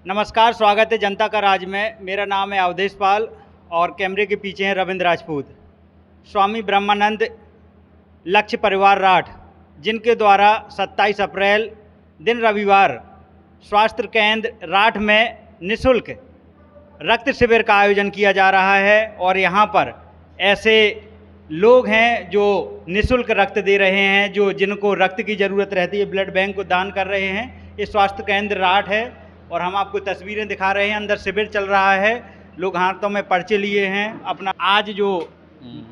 नमस्कार, स्वागत है जनता का राज में। मेरा नाम है अवधेश पाल और कैमरे के पीछे हैं रविंद्र राजपूत। स्वामी ब्रह्मानंद लक्ष्य परिवार राठ, जिनके द्वारा 27 अप्रैल दिन रविवार स्वास्थ्य केंद्र राठ में निःशुल्क रक्त शिविर का आयोजन किया जा रहा है और यहाँ पर ऐसे लोग हैं जो निःशुल्क रक्त दे रहे हैं, जिनको रक्त की ज़रूरत रहती है, ब्लड बैंक को दान कर रहे हैं। ये स्वास्थ्य केंद्र राठ है और हम आपको तस्वीरें दिखा रहे हैं। अंदर शिविर चल रहा है, लोग हाथों में पर्चे लिए हैं अपना। आज जो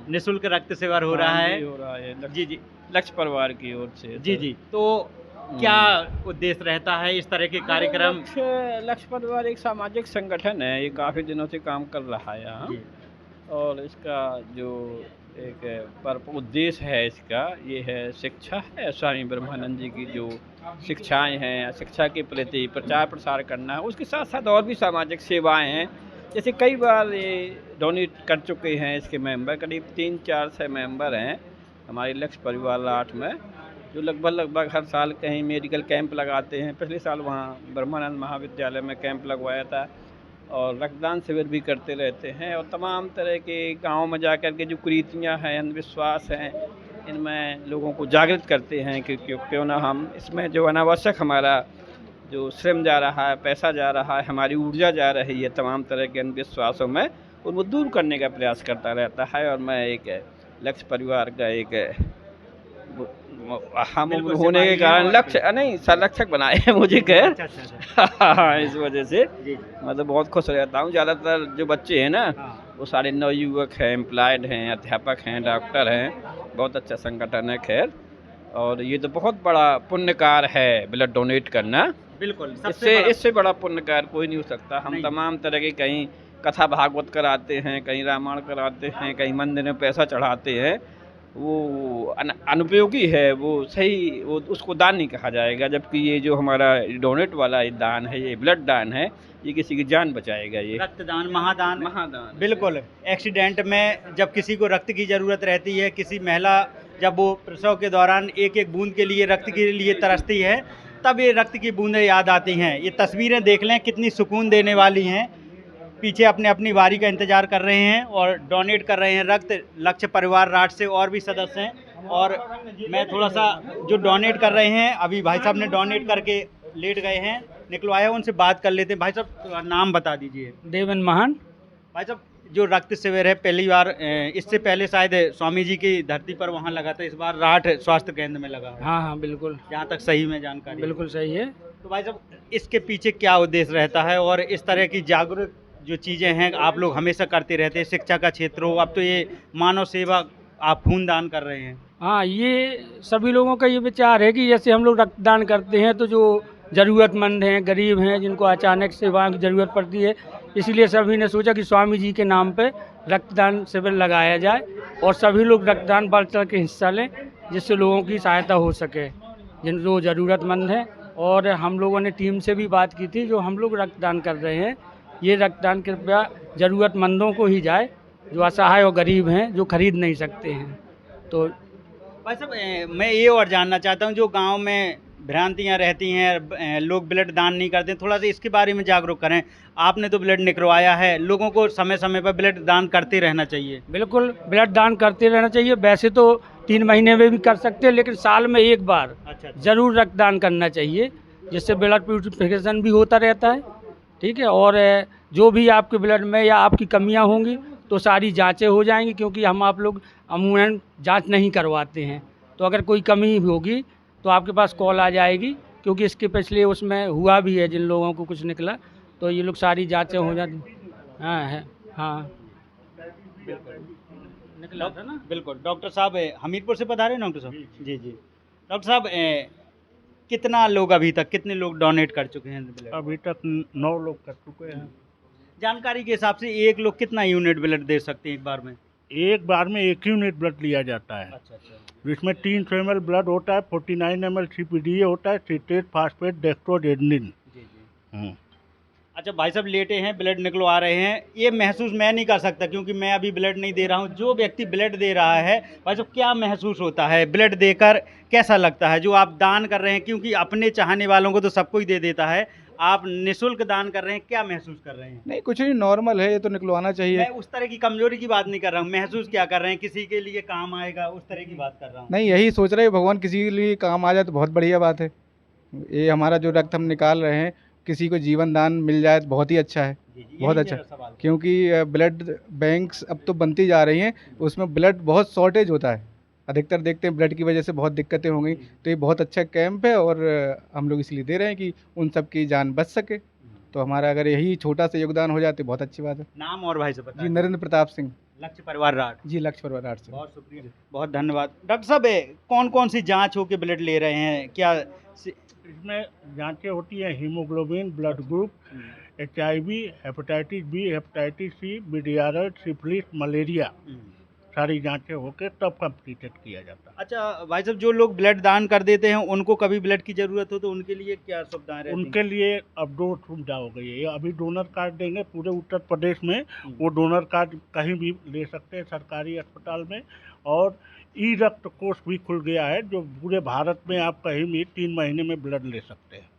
निःशुल्क रक्त शिविर हो रहा है जी जी लक्ष्य परिवार की ओर से जी तो क्या उद्देश्य रहता है इस तरह के कार्यक्रम? लक्ष्य परिवार एक सामाजिक संगठन है, ये काफ़ी दिनों से काम कर रहा है यहाँ। और इसका जो एक उद्देश्य है इसका ये है शिक्षा है। स्वामी ब्रह्मानंद जी की जो शिक्षाएं हैं, शिक्षा के प्रति प्रचार प्रसार करना है। उसके साथ साथ और भी सामाजिक सेवाएं हैं, जैसे कई बार ये डोनेट कर चुके हैं इसके मेंबर, करीब 300-400 मेंबर हैं हमारे लक्ष्य परिवार राठ में, जो लगभग हर साल कहीं मेडिकल कैंप लगाते हैं। पिछले साल वहाँ ब्रह्मानंद महाविद्यालय में कैंप लगवाया था और रक्तदान शिविर भी करते रहते हैं। और तमाम तरह के गाँव में जाकर के जो कुरीतियाँ हैं, अंधविश्वास हैं, इनमें लोगों को जागृत करते हैं कि क्यों ना हम इसमें जो अनावश्यक हमारा जो श्रम जा रहा है, पैसा जा रहा है, हमारी ऊर्जा जा रही है तमाम तरह के अंधविश्वासों में, उनको दूर करने का प्रयास करता रहता है। और मैं एक लक्ष्य परिवार का एक हम होने के कारण लक्ष्य नहीं संरक्षक बनाए हैं मुझे खैर। इस वजह से मतलब बहुत खुश रहता हूँ। ज़्यादातर जो बच्चे हैं ना वो सारे नवयुवक हैं, एम्प्लॉयड हैं, अध्यापक हैं, डॉक्टर हैं। बहुत अच्छा संगठन है खैर। और ये तो बहुत बड़ा पुण्य कार्य है ब्लड डोनेट करना। बिल्कुल, इससे बड़ा पुण्य कार्य कोई नहीं हो सकता। हम तमाम तरह के कहीं कथा भागवत कराते हैं, कहीं रामायण कराते हैं, कहीं मंदिर में पैसा चढ़ाते हैं, वो अनुपयोगी है, वो सही वो उसको दान नहीं कहा जाएगा। जबकि ये जो हमारा डोनेट वाला ये दान है, ये ब्लड दान है, ये किसी की जान बचाएगा। ये रक्तदान महादान बिल्कुल। एक्सीडेंट में जब किसी को रक्त की ज़रूरत रहती है, किसी महिला जब वो प्रसव के दौरान एक एक बूंद के लिए रक्त के लिए तरसती है, तब ये रक्त की बूंदें याद आती हैं। ये तस्वीरें देख लें, कितनी सुकून देने वाली हैं। पीछे अपनी बारी का इंतज़ार कर रहे हैं और डोनेट कर रहे हैं रक्त। लक्ष्य परिवार राठ से और भी सदस्य हैं और मैं थोड़ा सा जो डोनेट कर रहे हैं, अभी भाई साहब ने डोनेट करके लेट गए हैं, निकलवाया, उनसे बात कर लेते हैं। भाई साहब नाम बता दीजिए। देवन महान। भाई साहब, जो रक्त शिविर है पहली बार, इससे पहले शायद स्वामी जी की धरती पर वहाँ लगा था, इस बार राठ स्वास्थ्य केंद्र में लगा। हाँ बिल्कुल, जहाँ तक सही में जानकारी बिल्कुल सही है। तो भाई साहब, इसके पीछे क्या उद्देश्य रहता है और इस तरह की जागरूक जो चीज़ें हैं आप लोग हमेशा करते रहते हैं, शिक्षा का क्षेत्र हो, अब तो ये मानव सेवा, आप खून दान कर रहे हैं। हाँ, ये सभी लोगों का ये विचार है कि जैसे हम लोग रक्तदान करते हैं तो जो ज़रूरतमंद हैं, गरीब हैं, जिनको अचानक सेवाओं की ज़रूरत पड़ती है, इसलिए सभी ने सोचा कि स्वामी जी के नाम पे रक्तदान शिविर लगाया जाए और सभी लोग रक्तदान बढ़ चढ़ के हिस्सा लें, जिससे लोगों की सहायता हो सके जिन जो ज़रूरतमंद हैं। और हम लोगों ने टीम से भी बात की थी, जो हम लोग रक्तदान कर रहे हैं, ये रक्तदान कृपया ज़रूरतमंदों को ही जाए, जो असहाय और गरीब हैं, जो खरीद नहीं सकते हैं। तो भाई साहब, मैं ये और जानना चाहता हूँ, जो गांव में भ्रांतियाँ रहती हैं, लोग ब्लड दान नहीं करते, थोड़ा सा इसके बारे में जागरूक करें। आपने तो ब्लड निकलवाया है, लोगों को समय समय पर ब्लड दान करते रहना चाहिए। बिल्कुल, ब्लड दान करते रहना चाहिए। वैसे तो 3 महीने में भी कर सकते हैं, लेकिन साल में एक बार ज़रूर रक्तदान करना चाहिए, जिससे ब्लड प्यूरिफिकेशन भी होता रहता है। ठीक है। और जो भी आपके ब्लड में या आपकी कमियां होंगी तो सारी जांचें हो जाएंगी, क्योंकि हम आप लोग अमूमन जांच नहीं करवाते हैं। तो अगर कोई कमी होगी तो आपके पास कॉल आ जाएगी, क्योंकि इसके पिछले उसमें हुआ भी है, जिन लोगों को कुछ निकला तो ये लोग सारी जांचें हो जाती। हाँ निकला था ना। बिल्कुल। डॉक्टर साहब हमीरपुर से पधारे हैं डॉक्टर साहब? जी डॉक्टर साहब, कितना लोग अभी तक, कितने लोग डोनेट कर चुके हैं ब्लड? अभी तक 9 लोग कर चुके हैं। जानकारी के हिसाब से एक लोग कितना यूनिट ब्लड दे सकते हैं एक बार में? एक बार में 1 यूनिट ब्लड लिया जाता है। अच्छा। जिसमें 300 ml ब्लड होता है, 49 ml CPDA होता है, सिट्रेट फास्फेट डेक्स्ट्रोजेनिन। जी। अच्छा भाई साहब लेटे हैं, ब्लड निकलवा रहे हैं, ये महसूस मैं नहीं कर सकता क्योंकि मैं अभी ब्लड नहीं दे रहा हूँ। जो व्यक्ति ब्लड दे रहा है भाई साहब, क्या महसूस होता है ब्लड देकर, कैसा लगता है जो आप दान कर रहे हैं? क्योंकि अपने चाहने वालों को तो सब कोई दे देता है, आप निःशुल्क दान कर रहे हैं, क्या महसूस कर रहे हैं? नहीं कुछ नहीं, नॉर्मल है, ये तो निकलवाना चाहिए। मैं उस तरह की कमजोरी की बात नहीं कर रहा हूँ, महसूस क्या कर रहे हैं, किसी के लिए काम आएगा उस तरह की बात कर रहा हूँ। नहीं यही सोच रहे हैं, भगवान किसी के लिए काम आ जाए तो बहुत बढ़िया बात है। ये हमारा जो रक्त हम निकाल रहे हैं, किसी को जीवन दान मिल जाए तो बहुत ही अच्छा है, जी, जी, बहुत यही अच्छा। मेरा सवाल था। क्योंकि ब्लड बैंक्स अब तो बनती जा रही हैं, उसमें ब्लड बहुत शॉर्टेज होता है, अधिकतर देखते हैं ब्लड की वजह से बहुत दिक्कतें हो गई। तो ये बहुत अच्छा कैंप है और हम लोग इसलिए दे रहे हैं कि उन सब की जान बच सके। तो हमारा अगर यही छोटा सा योगदान हो जाते बहुत अच्छी बात है। नाम और भाई से बता जी नरेंद्र प्रताप सिंह, लक्ष्य परिवार राठ। जी लक्ष्य परिवार से। बहुत शुक्रिया, बहुत धन्यवाद। डॉक्टर साहब कौन कौन सी जांच हो के ब्लड ले रहे हैं, क्या इसमें जांचें होती हैं haemoglobin, blood group, HIV, hepatitis B, hepatitis C, BDRL, syphilis, malaria, सारी जांचें होकर तब कंप्लीटेड किया जाता है। अच्छा भाई साहब, जो लोग ब्लड दान कर देते हैं उनको कभी ब्लड की जरूरत हो तो उनके लिए क्या सुविधाएं रहती हैं? उनके लिए अब 2 सुविधा हो गई है। ये अभी डोनर कार्ड देंगे पूरे उत्तर प्रदेश में, वो डोनर कार्ड कहीं भी ले सकते हैं सरकारी अस्पताल में। और ई रक्त कोष भी खुल गया है, जो पूरे भारत में आप कहीं भी 3 महीने में ब्लड ले सकते हैं।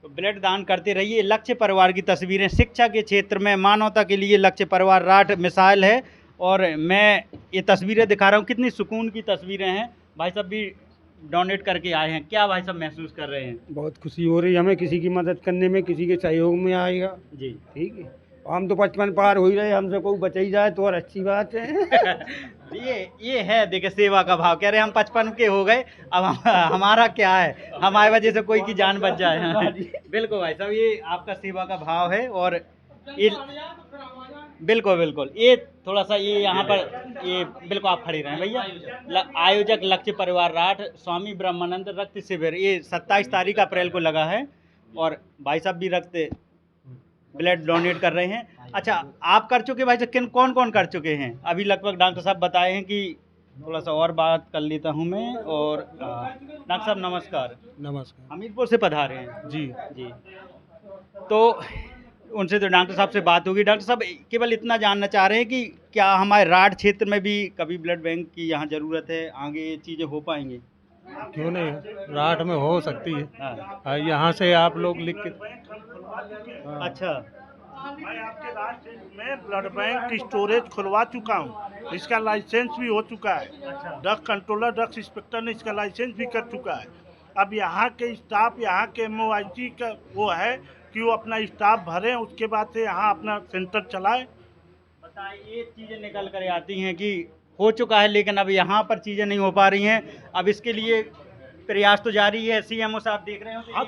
तो ब्लड दान करते रहिए। लक्ष्य परिवार की तस्वीरें शिक्षा के क्षेत्र में मानवता के लिए लक्ष्य परिवार राठ मिसाल है, और मैं ये तस्वीरें दिखा रहा हूँ, कितनी सुकून की तस्वीरें हैं। भाई साहब भी डोनेट करके आए हैं, क्या भाई साहब महसूस कर रहे हैं? बहुत खुशी हो रही है हमें, किसी की मदद करने में, किसी के सहयोग में आएगा। जी ठीक है, हम तो 55 पार हो ही रहे, हमसे कोई बच ही जाए तो और अच्छी बात है। ये है देखिए सेवा का भाव। कह रहे हैं हम 55 के हो गए, अब हमारा क्या है, हमारी वजह से कोई की जान बच जाए। बिल्कुल भाई साहब, ये आपका सेवा का भाव है। और ये बिल्कुल बिल्कुल, ये थोड़ा सा ये यहाँ पर ये बिल्कुल आप खड़े रहें भैया। आयोजक लक्ष्य परिवार राठ स्वामी ब्रह्मानंद रक्त शिविर, ये 27 तारीख अप्रैल को लगा है, और भाई साहब भी रक्त ब्लड डोनेट कर रहे हैं। अच्छा, आप कर चुके भाई साहब, कौन कौन कर चुके हैं? अभी लगभग डॉक्टर साहब बताए हैं कि थोड़ा सा और बात कर लेता हूं मैं। और डॉक्टर साहब नमस्कार। नमस्कार। हमीरपुर से पधारे हैं जी जी, तो उनसे तो डॉक्टर साहब से बात होगी। डॉक्टर साहब केवल इतना जानना चाह रहे हैं कि क्या हमारे राठ क्षेत्र में भी कभी ब्लड बैंक की यहाँ ज़रूरत है, आगे ये चीज़ें हो पाएंगी? क्यों नहीं, राठ में हो सकती है। हाँ। यहाँ से आप लोग लिख के अच्छा, मैं आपके राज्य में ब्लड बैंक की स्टोरेज खुलवा चुका हूँ, इसका लाइसेंस भी हो चुका है। ड्रग कंट्रोलर, ड्रग्स इंस्पेक्टर ने इसका लाइसेंस भी कर चुका है। अब यहाँ के स्टाफ, यहाँ के MOIG का वो है कि वो अपना स्टाफ भरें, उसके बाद से यहाँ अपना सेंटर चलाएं। बताएं, ये चीज़ें निकल कर आती हैं कि हो चुका है, लेकिन अब यहाँ पर चीज़ें नहीं हो पा रही हैं। अब इसके लिए प्रयास तो जारी है। CMO साहब देख रहे हो? अब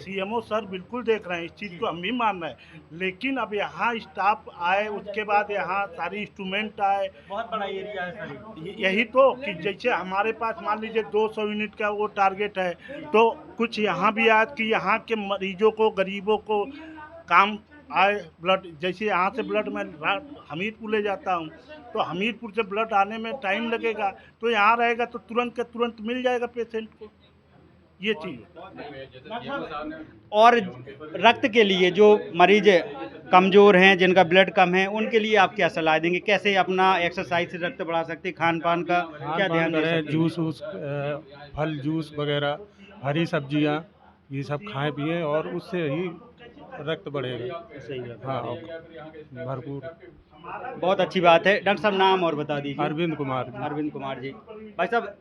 CMO सर बिल्कुल देख रहे हैं, इस चीज़ को हम भी मान रहे हैं, लेकिन अब यहाँ स्टाफ आए, उसके बाद यहाँ सारी इंस्ट्रूमेंट आए। बहुत बड़ा एरिया है सर। यही तो कि जैसे हमारे पास मान लीजिए 200 यूनिट का वो टारगेट है, तो कुछ यहाँ भी आए कि यहाँ के मरीजों को, गरीबों को काम आए ब्लड। जैसे यहाँ से ब्लड मैं हमीरपुर ले जाता हूँ, तो हमीरपुर से ब्लड आने में टाइम लगेगा, तो यहाँ रहेगा तो तुरंत के तुरंत मिल जाएगा पेशेंट को। ये चीज़। और रक्त के लिए जो मरीज कमज़ोर हैं, जिनका ब्लड कम है, उनके लिए आप क्या सलाह देंगे? कैसे अपना एक्सरसाइज से रक्त बढ़ा सकते हैं? खान पान का क्या ध्यान दें? करें, जूस फल जूस वगैरह, हरी सब्जियाँ, ये सब खाएं पिएं और उससे ही रक्त बढ़ेगा। सही है। हाँ, भरपूर। बहुत अच्छी बात है। डॉक्टर साहब नाम और बता दीजिए। अरविंद कुमार। अरविंद कुमार जी। भाई साहब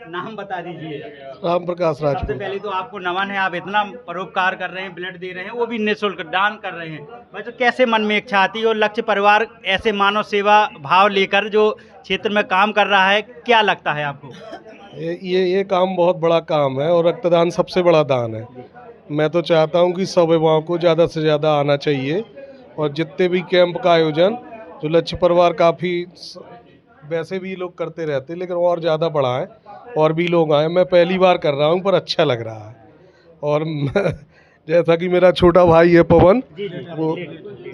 नाम बता दीजिए। राम प्रकाश सबसे राजपूत। पहले तो आपको नमन है, आप इतना परोपकार कर रहे हैं, ब्लड दे रहे हैं, वो भी निःशुल्क दान कर रहे हैं। भाई तो कैसे मन में इच्छा आती है, और लक्ष्य परिवार ऐसे मानव सेवा भाव लेकर जो क्षेत्र में काम कर रहा है, क्या लगता है आपको? ये काम बहुत बड़ा काम है और रक्तदान सबसे बड़ा दान है। मैं तो चाहता हूं कि सब युवाओं को ज़्यादा से ज़्यादा आना चाहिए, और जितने भी कैंप का आयोजन जो लक्ष्य परिवार काफ़ी वैसे भी लोग करते रहते, लेकिन और ज़्यादा बड़ा है, और भी लोग आए। मैं पहली बार कर रहा हूं पर अच्छा लग रहा है। और जैसा कि मेरा छोटा भाई है पवन, वो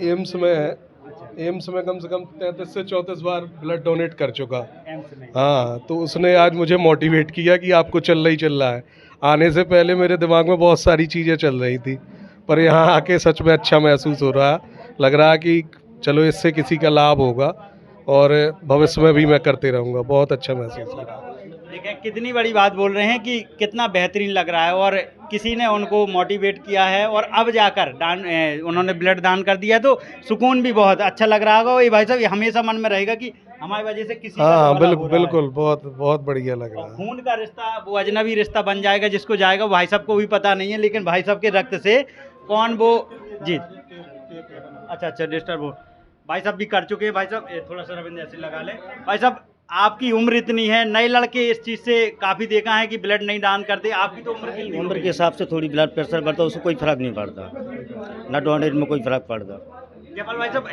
एम्स में है, एम्स में कम से कम 33 से 34 बार ब्लड डोनेट कर चुका। हाँ, तो उसने आज मुझे मोटिवेट किया कि आपको चल रहा है। आने से पहले मेरे दिमाग में बहुत सारी चीज़ें चल रही थी, पर यहाँ आके सच में अच्छा महसूस हो रहा है। लग रहा है कि चलो इससे किसी का लाभ होगा, और भविष्य में भी मैं करते रहूँगा। बहुत अच्छा महसूस हो रहा है। देखें कितनी बड़ी बात बोल रहे हैं कि कितना बेहतरीन लग रहा है, और किसी ने उनको मोटिवेट किया है और अब जाकर उन्होंने ब्लड दान कर दिया, तो सुकून भी बहुत अच्छा लग रहा होगा। वही भाई साहब, ये हमेशा मन में रहेगा कि हमारी वजह से किसी का हाँ भला हो बिल्कुल रहा है। बिल्कुल, बहुत बहुत बढ़िया लग रहा और है। खून का रिश्ता वो अजनबी रिश्ता बन जाएगा, जिसको जाएगा वो भाई साहब को भी पता नहीं है, लेकिन भाई साहब के रक्त से कौन वो जी अच्छा डिस्टर्ब हो, भाई साहब भी कर चुके हैं। भाई साहब थोड़ा सा रविंद्र ऐसे लगा लें। भाई साहब आपकी उम्र इतनी है, नए लड़के इस चीज़ से काफ़ी देखा है कि ब्लड नहीं दान करते, आपकी तो उम्र कितनी उम्र के हिसाब से थोड़ी ब्लड प्रेशर बढ़ता है, उससे कोई फर्क नहीं पड़ता, ना डोनेट में कोई फर्क पड़ता। जयपाल भाई साहब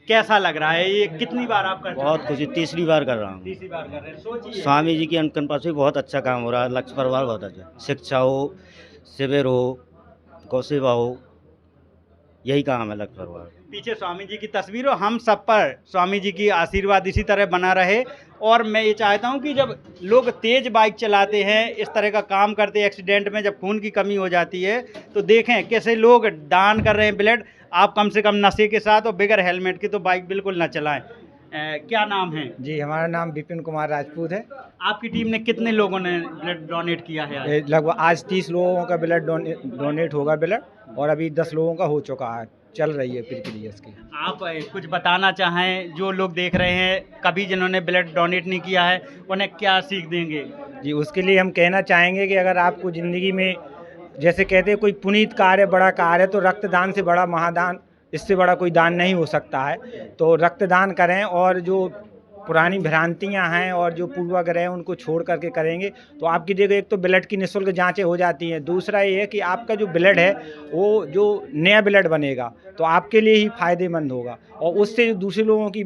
कैसा लग रहा है, ये कितनी बार आप कर चुके हैं? बहुत खुशी, तीसरी बार कर रहा हूँ। तीसरी बार कर रहे हैं, सोचिए। स्वामी जी की अनुकंपा से बहुत अच्छा काम हो रहा है। लक्ष्य परिवार बहुत अच्छा, शिक्षा हो, शिविर हो, गौ सेवा हो, यही काम है लक्ष्य परिवार। पीछे स्वामी जी की तस्वीर हो, हम सब पर स्वामी जी की आशीर्वाद इसी तरह बना रहे। और मैं ये चाहता हूँ कि जब लोग तेज़ बाइक चलाते हैं, इस तरह का काम करते हैं, एक्सीडेंट में जब खून की कमी हो जाती है, तो देखें कैसे लोग दान कर रहे हैं ब्लड। आप कम से कम नशे के साथ और बगैर हेलमेट के तो बाइक बिल्कुल ना चलाएं। क्या नाम है? जी, हमारा नाम विपिन कुमार राजपूत है। आपकी टीम ने कितने लोगों ने ब्लड डोनेट किया है आज? लगभग आज 30 लोगों का ब्लड डोनेट होगा ब्लड, और अभी 10 लोगों का हो चुका है, चल रही है प्रक्रिया इसकी। आप कुछ बताना चाहें जो लोग देख रहे हैं, कभी जिन्होंने ब्लड डोनेट नहीं किया है, उन्हें क्या सीख देंगे? जी, उसके लिए हम कहना चाहेंगे कि अगर आपको ज़िंदगी में, जैसे कहते हैं कोई पुनीत कार्य, बड़ा कार्य है, तो रक्तदान से बड़ा महादान, इससे बड़ा कोई दान नहीं हो सकता है। तो रक्तदान करें, और जो पुरानी भ्रांतियां हैं और जो पूर्वाग्रह हैं उनको छोड़ करके करेंगे तो आपकी देखो, एक तो ब्लड की निःशुल्क जांचें हो जाती हैं, दूसरा ये है कि आपका जो ब्लड है वो जो नया ब्लड बनेगा तो आपके लिए ही फायदेमंद होगा, और उससे दूसरे लोगों की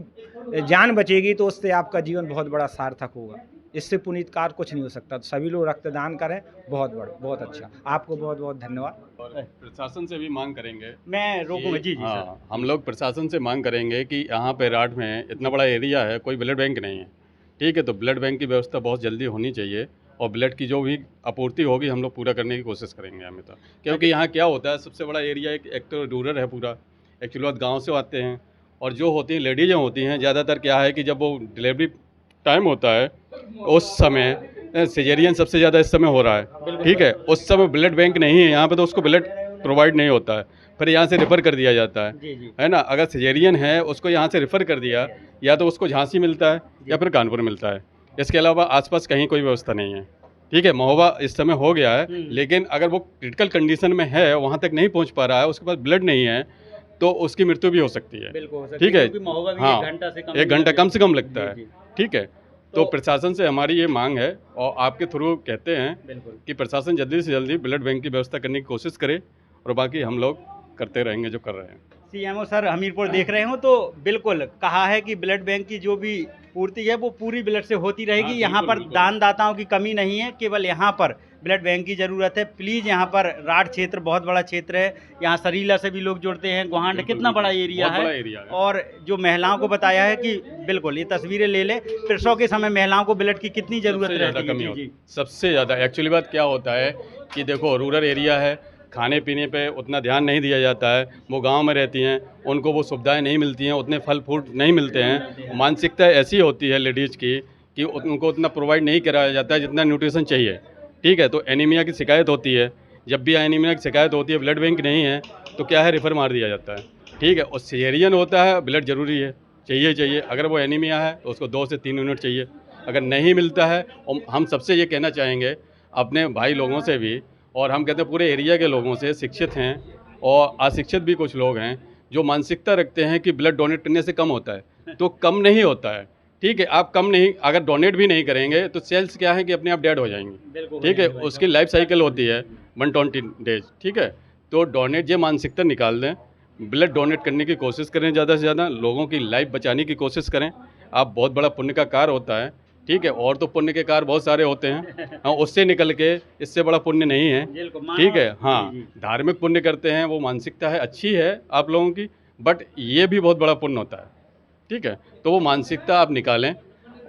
जान बचेगी, तो उससे आपका जीवन बहुत बड़ा सार्थक होगा। इससे पुनीत कार्य कुछ नहीं हो सकता। तो सभी लोग रक्तदान करें, बहुत अच्छा। आपको बहुत बहुत धन्यवाद। और प्रशासन से भी मांग करेंगे, मैं रोकूंगा जी सर। हाँ, हम लोग प्रशासन से मांग करेंगे कि यहाँ पे राठ में इतना बड़ा एरिया है, कोई ब्लड बैंक नहीं है, ठीक है, तो ब्लड बैंक की व्यवस्था बहुत जल्दी होनी चाहिए, और ब्लड की जो भी आपूर्ति होगी हम लोग पूरा करने की कोशिश करेंगे हमें तो। क्योंकि यहाँ क्या होता है, सबसे बड़ा एरिया एक तो रूरल है पूरा, एक्चुअली बात गाँव से आते हैं, और जो होती हैं लेडीज़ें होती हैं, ज़्यादातर क्या है कि जब वो डिलीवरी टाइम होता है उस समय सिजेरियन सबसे ज़्यादा इस समय हो रहा है, ठीक है, उस समय ब्लड बैंक नहीं है यहाँ पे, तो उसको ब्लड प्रोवाइड नहीं होता है, फिर यहाँ से रेफ़र कर दिया जाता है ना। अगर सिजेरियन है उसको यहाँ से रेफ़र कर दिया, या तो उसको झांसी मिलता है या फिर कानपुर मिलता है, इसके अलावा आसपास कहीं कोई व्यवस्था नहीं है, ठीक है। महोबा इस समय हो गया है, लेकिन अगर वो क्रिटिकल कंडीशन में है, वहाँ तक नहीं पहुँच पा रहा है, उसके पास ब्लड नहीं है, तो उसकी मृत्यु भी हो सकती है, ठीक है। हाँ, 1 घंटा कम से कम लगता है, ठीक है। तो प्रशासन से हमारी ये मांग है, और आपके थ्रू कहते हैं कि प्रशासन जल्दी से जल्दी ब्लड बैंक की व्यवस्था करने की कोशिश करे, और बाकी हम लोग करते रहेंगे जो कर रहे हैं। सीएमओ सर हमीरपुर देख रहे हो तो बिल्कुल कहा है कि ब्लड बैंक की जो भी पूर्ति है वो पूरी ब्लड से होती रहेगी। हाँ, यहाँ पर बिल्कुल। दानदाताओं की कमी नहीं है, केवल यहाँ पर ब्लड बैंक की ज़रूरत है। प्लीज़ यहाँ पर राठ क्षेत्र बहुत बड़ा क्षेत्र है, यहाँ सरीला से भी लोग जुड़ते हैं, गोहांड बिल्कुल, कितना बड़ा एरिया बहुत बड़ा है। एरिया है। और जो महिलाओं को बताया है कि बिल्कुल ये तस्वीरें ले लें, प्रसव के समय महिलाओं को ब्लड की कितनी ज़रूरत सबसे ज़्यादा रहती है। कमी जी, होती जी। है, सबसे ज़्यादा। एक्चुअली बात क्या होता है कि देखो, रूरल एरिया है, खाने पीने पे उतना ध्यान नहीं दिया जाता है, वो गांव में रहती हैं, उनको वो सुविधाएं नहीं मिलती हैं, उतने फल फ्रूट नहीं मिलते हैं, मानसिकता ऐसी होती है लेडीज़ की कि उनको उतना प्रोवाइड नहीं कराया जाता है जितना न्यूट्रिशन चाहिए, ठीक है। तो एनीमिया की शिकायत होती है, जब भी एनीमिया की शिकायत होती है, ब्लड बैंक नहीं है तो क्या है, रेफ़र मार दिया जाता है, ठीक है। और सीजेरियन होता है, ब्लड ज़रूरी है, चाहिए। अगर वो एनीमिया है तो उसको 2 से 3 यूनिट चाहिए, अगर नहीं मिलता है। और हम सबसे ये कहना चाहेंगे अपने भाई लोगों से भी, और हम कहते हैं पूरे एरिया के लोगों से, शिक्षित हैं और अशिक्षित भी कुछ लोग हैं, जो मानसिकता रखते हैं कि ब्लड डोनेट करने से कम होता है, तो कम नहीं होता है, ठीक है। आप कम नहीं, अगर डोनेट भी नहीं करेंगे तो सेल्स क्या है कि अपने आप डेड हो जाएंगे, ठीक है। उसकी लाइफ साइकिल होती है 120 डेज, ठीक है। तो डोनेट, ये मानसिकता निकाल दें, ब्लड डोनेट करने की कोशिश करें, ज़्यादा से ज़्यादा लोगों की लाइफ बचाने की कोशिश करें। आप बहुत बड़ा पुण्य का कार्य होता है, ठीक है। और तो पुण्य के कार्य बहुत सारे होते हैं, हाँ, उससे निकल के इससे बड़ा पुण्य नहीं है, ठीक है। हाँ, धार्मिक पुण्य करते हैं, वो मानसिकता है, अच्छी है आप लोगों की, बट ये भी बहुत बड़ा पुण्य होता है, ठीक है। तो वो मानसिकता आप निकालें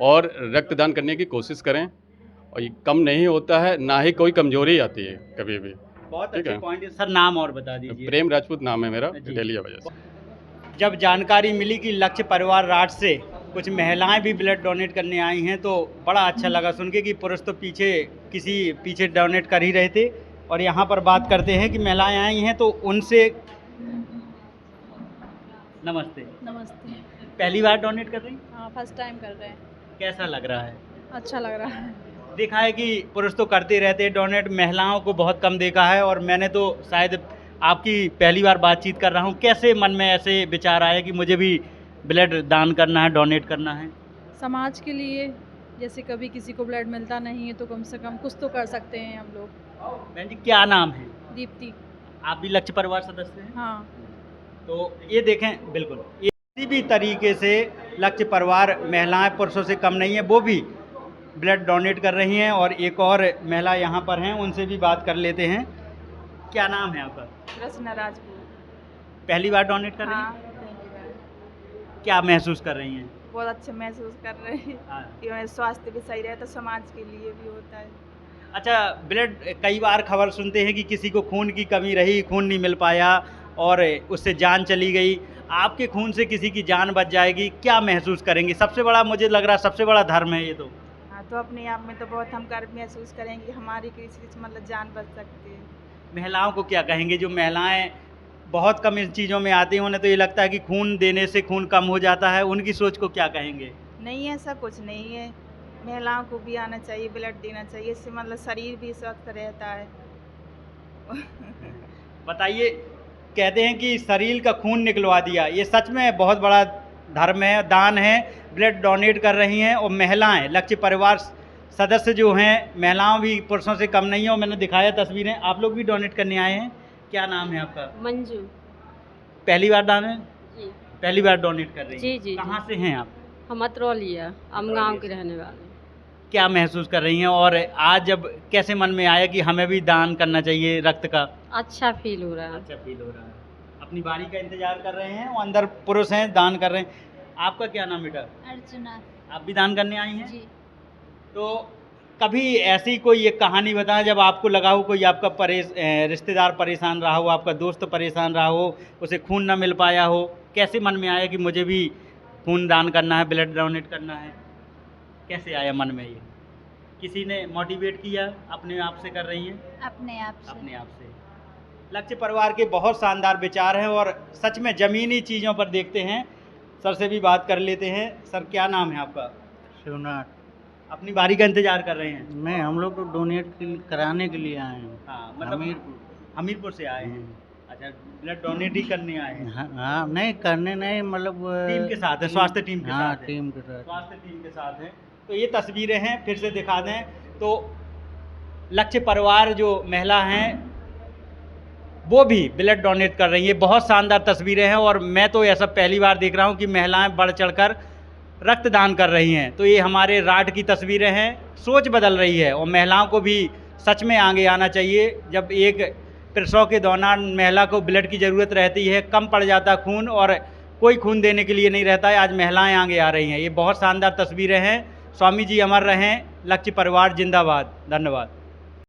और रक्तदान करने की कोशिश करें, और ये कम नहीं होता है, ना ही कोई कमजोरी आती है कभी भी। बहुत ठीक अच्छे है। पॉइंट है सर, नाम और बता दीजिए। प्रेम राजपूत नाम है मेरा, जी। डेलिया वजह से। जब जानकारी मिली कि लक्ष्य परिवार राठ से कुछ महिलाएं भी ब्लड डोनेट करने आई हैं, तो बड़ा अच्छा लगा सुन के कि पुरुष तो पीछे डोनेट कर ही रहे थे। और यहाँ पर बात करते हैं कि महिलाएं आई हैं तो उनसे। नमस्ते। नमस्ते। पहली बार डोनेट कर रही हैं? हाँ, फर्स्ट टाइम कर रहे हैं। कैसा लग रहा है? अच्छा लग रहा है। देखा है कि पुरुष तो करते रहते हैं डोनेट, महिलाओं को बहुत कम देखा है। और मैंने तो शायद आपकी पहली बार बातचीत कर रहा हूँ, कैसे मन में ऐसे विचार आया कि मुझे भी ब्लड दान करना है, डोनेट करना है? समाज के लिए, जैसे कभी किसी को ब्लड मिलता नहीं है तो कम से कम कुछ तो कर सकते हैं हम लोग। बहन जी, क्या नाम है? दीप्ति। आप भी लक्ष्य परिवार सदस्य हैं? हाँ। तो ये देखें, बिल्कुल किसी भी तरीके से लक्ष्य परिवार महिलाएं पुरुषों से कम नहीं है, वो भी ब्लड डोनेट कर रही हैं। और एक और महिला यहाँ पर हैं, उनसे भी बात कर लेते हैं। क्या नाम है आपका? रचना राजपूत। पहली बार डोनेट कर रही हैं? हाँ, पहली बार। क्या महसूस कर रही हैं? बहुत अच्छे महसूस कर रहे हैं। हाँ। कि स्वास्थ्य भी सही रहता, समाज के लिए भी होता है। अच्छा, ब्लड कई बार खबर सुनते हैं कि किसी को खून की कमी रही, खून नहीं मिल पाया और उससे जान चली गई। आपके खून से किसी की जान बच जाएगी, क्या महसूस करेंगे? सबसे बड़ा, मुझे लग रहा है सबसे बड़ा धर्म है ये तो। हाँ, तो अपने आप में तो बहुत हम गर्व महसूस करेंगे कि हमारी किसी मतलब जान बच सकती है। महिलाओं को क्या कहेंगे? जो महिलाएं बहुत कम इन चीज़ों में आती हैं, उन्हें तो ये लगता है कि खून देने से खून कम हो जाता है, उनकी सोच को क्या कहेंगे? नहीं, ऐसा कुछ नहीं है। महिलाओं को भी आना चाहिए, ब्लड देना चाहिए, इससे मतलब शरीर भी स्वस्थ रहता है। बताइए, कहते हैं कि शरीर का खून निकलवा दिया, ये सच में बहुत बड़ा धर्म है, दान है। ब्लड डोनेट कर रही हैं और महिलाएं, लक्ष्य परिवार सदस्य जो हैं, महिलाओं भी पुरुषों से कम नहीं है। और मैंने दिखाया तस्वीरें, आप लोग भी डोनेट करने आए हैं। क्या नाम है आपका? मंजू। पहली बार डोनेट? जी। पहली बार डोनेट कर रही हैं? जी जी। कहाँ से हैं आप? हम अतरौलिया गाँव के रहने वाले। क्या महसूस कर रही हैं? और आज जब कैसे मन में आया कि हमें भी दान करना चाहिए रक्त का? अच्छा फील हो रहा है। अच्छा फील हो रहा है। अपनी बारी का इंतजार कर रहे हैं, वो अंदर पुरुष हैं, दान कर रहे हैं। आपका क्या नाम बेटा? अर्चना। आप भी दान करने आई हैं? जी। तो कभी ऐसी कोई एक कहानी बताएं जब आपको लगा हो कोई आपका रिश्तेदार परेशान रहा हो, आपका दोस्त परेशान रहा हो, उसे खून ना मिल पाया हो, कैसे मन में आया कि मुझे भी खून दान करना है, ब्लड डोनेट करना है? कैसे आया मन में ये? किसी ने मोटिवेट किया? अपने आप से कर रही हैं? अपने आप से। अपने आप से। लक्ष्य परिवार के बहुत शानदार विचार हैं और सच में ज़मीनी चीज़ों पर देखते हैं। सर से भी बात कर लेते हैं। सर, क्या नाम है आपका? शिवनाथ। अपनी बारी का इंतजार कर रहे हैं? नहीं, हम लोग तो डोनेट कराने के लिए आए हैं। हाँ, मतलब हमीरपुर से आए हैं। अच्छा, ब्लड डोनेट ही करने आए हैं? हाँ, नहीं करने नहीं, मतलब टीम के साथ है, स्वास्थ्य टीम के हाँ, साथ है। टीम के साथ। स्वास्थ्य टीम के साथ हैं। तो ये तस्वीरें हैं, फिर से दिखा दें तो लक्ष्य परिवार जो महिला हैं वो भी ब्लड डोनेट कर रही हैं। बहुत शानदार तस्वीरें हैं और मैं तो ऐसा पहली बार देख रहा हूँ कि महिलाएं बढ़ चढ़कर रक्तदान कर रही हैं। तो ये हमारे राठ की तस्वीरें हैं। सोच बदल रही है और महिलाओं को भी सच में आगे आना चाहिए। जब एक प्रसव के दौरान महिला को ब्लड की ज़रूरत रहती है, कम पड़ जाता खून और कोई खून देने के लिए नहीं रहता है, आज महिलाएं आगे आ रही हैं। ये बहुत शानदार तस्वीरें हैं। स्वामी जी अमर रहें, लक्ष्य परिवार जिंदाबाद। धन्यवाद।